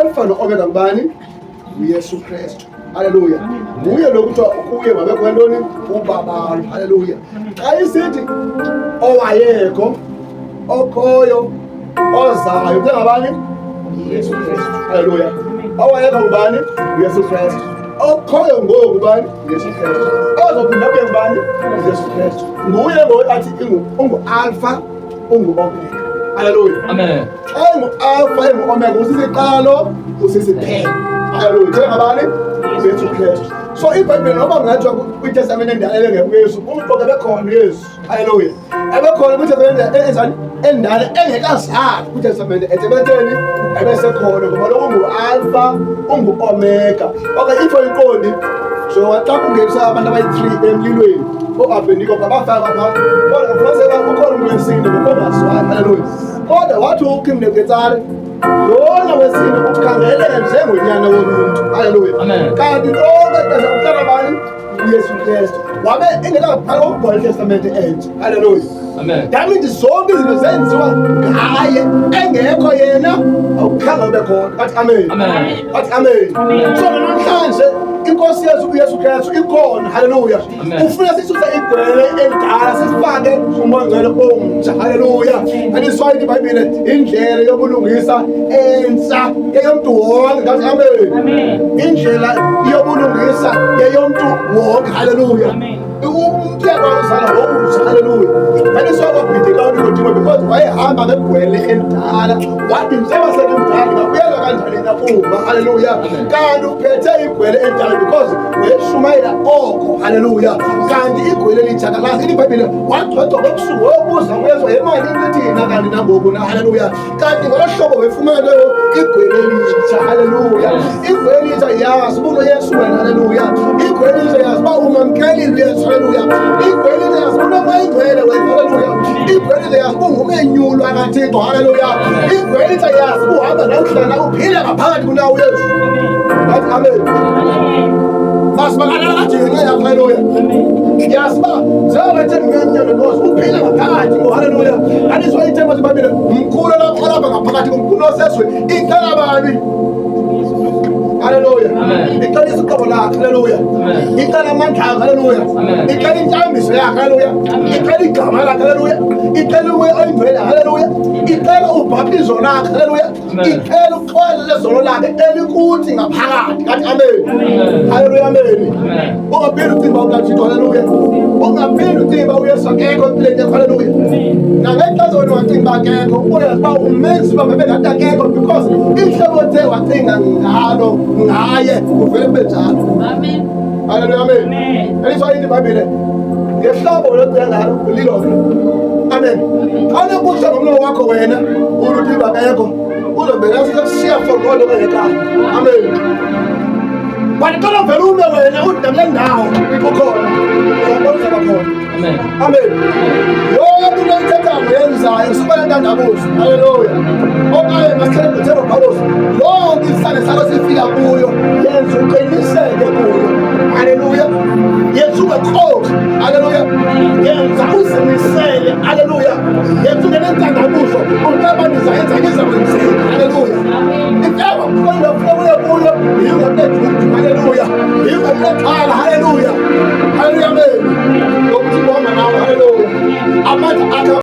Alpha no-Omega ngubani? uYesu Kristu. Haleluya. Nguye lo kuthiwa kuye mabekho ntoni? uBaba. Haleluya. Xa isithi owayekho, okhoyo, ozayo ngabani? uYesu Kristu. Haleluya. Owayekho ngubani? uYesu Kristu. Okhoyo ngoku ngubani? uYesu Kristu. Ozophinda kube ngubani? uYesu Kristu. Nguye lo athi ungu-Alpha, ungu-Omega. Haleluya. Amen. Engu-Alpha, engu-Omega, usisiqalo, usisiphelo. Haleluya. Njengabani? uYesu Kristu. So iBhayibheli noma ngathiwa kwiTestamente endala engekho uYesu, umqondo ebekhona uYesu. Haleluya. Ebekhona kwiTestamente endala engekazali kwiTestamente ethebetheni ebesekhona ngoba lo ungu-Alpha, ungu-Omega. Okay, ifo inqondi so xa kungenisa abantu abayi-3 emlilweni o-Abednego babafaka phakathi kodwa kufanele ukhona umuntu wesine ngokungaziwayo. Haleluya. Kodwa wathi uKing Nebukadnezar lona wesine ukukhangeleka njengonyana womuntu. Haleluya. Kanti lonke kaze kuhlala bani? uYesu Kristu. Wabe engekabhala ukubhala iTestamente entsha. Haleluya. Amen. That means zonke izinto zenziwa ngaye, engekho yena awukhange ube khona. Athi amen. Amen. Athi amen. So namhlanje inkosi yethu uYesu Kristu ikhona. Haleluya. Ufuna sisuse igwele endala sisifake umoya ngcwele omtsha. Haleluya. Aniswayini iBhayibheli indlela yobulungisa entsha yeyomntu wonke. Athi amen. Amen. Indlela yobulungisa yeyomntu wonke. Haleluya. Umntwana wazala ngokuthi haleluya. Aniswababhidekani kodwa because wayehamba ngegwele endala. Wathi njengoba sekimdala ngabuyela kanjani na uma. Haleluya. Kanti uphethe igwele endala because weshumayela oko. Haleluya. Kanti igwele litshakalazi iBhayibheli wagcotshwa ngobusuku wobuza kwezwa imali thina kanti nangoku na. Haleluya. Kanti ngolo hlobo wefumana leyo igwele litsha. Haleluya. Igwele litsha yazi ubulo Yesu wena. Haleluya. Igwele litsha yazi uba umamkelile Yesu. Haleluya. Igwele litsha yazi uba mayigwele wena. Haleluya. Igwele litsha yazi uba ungumenyulo akaThixo. Haleluya. Igwele litsha yazi uba uhamba namhlanje uphile ngaphakathi kunawo Yesu. Athi amen. Masibakala kajinga yakho. Haleluya. Yasiba zawethe ngiyanyana because uphile ngaphakathi ngo. Haleluya. Aniswa ithemba siBhayibheli umkhulu lapha ngaphakathi komkhulu oseswe iqala bani? Haleluya. Iqala isiqobo lakhe. Haleluya. Iqala amandla akhe. Haleluya. Iqala intambiso yakhe. Haleluya. Iqala igama lakhe. Haleluya. Iqala umoya oyingcwele. Haleluya. Iqala ubhaptizo lakhe. Haleluya. Iqala uxolo lezono lakhe elikuthi ngaphakathi. Athi amen. Haleluya. Amen. Ungaphinde ucimba ukaThixo. Haleluya. Ungaphinde ucimba uYesu akekho empilweni yakho. Haleluya. Nangexesha wena wacimba akekho uyazi uba umenzi uba bebekade akekho because ihlobo othe wacinga ngalo ngaye uvele kube njalo. Amen. Haleluya. Amen. Eliswayini iBhayibheli ngehlobo locinga ngalo ulilo-ke. Amen. Xa ubuza ngomlomo wakho wena uthi akekho uzobheka sikushiya for God obekhaya. Amen. But xa uvele ume wena uthi namle ndawo ukhona uyabonisa bakhona. Amen. Amen. Yonke into oyithethayo uyenzayo usuba nentandabuzo. Haleluya. Okanye masithele ngethemba Pawulos lonke isandla sakho sifika kuyo yenza uqiniseke kuyo. Haleluya. Yenza ube khosi. Haleluya. Yenza uzimisele. Haleluya. Yenza ube nentandabuzo uqabanisa yenza ngizakwenzeka. Haleluya. Ifeba kukhona kuyo kuyo yingo lethu. Haleluya. Yingo lethala. Haleluya. Haleluya. Amen. Ngokuthi kuhamba nawe. Haleluya. Amandla akho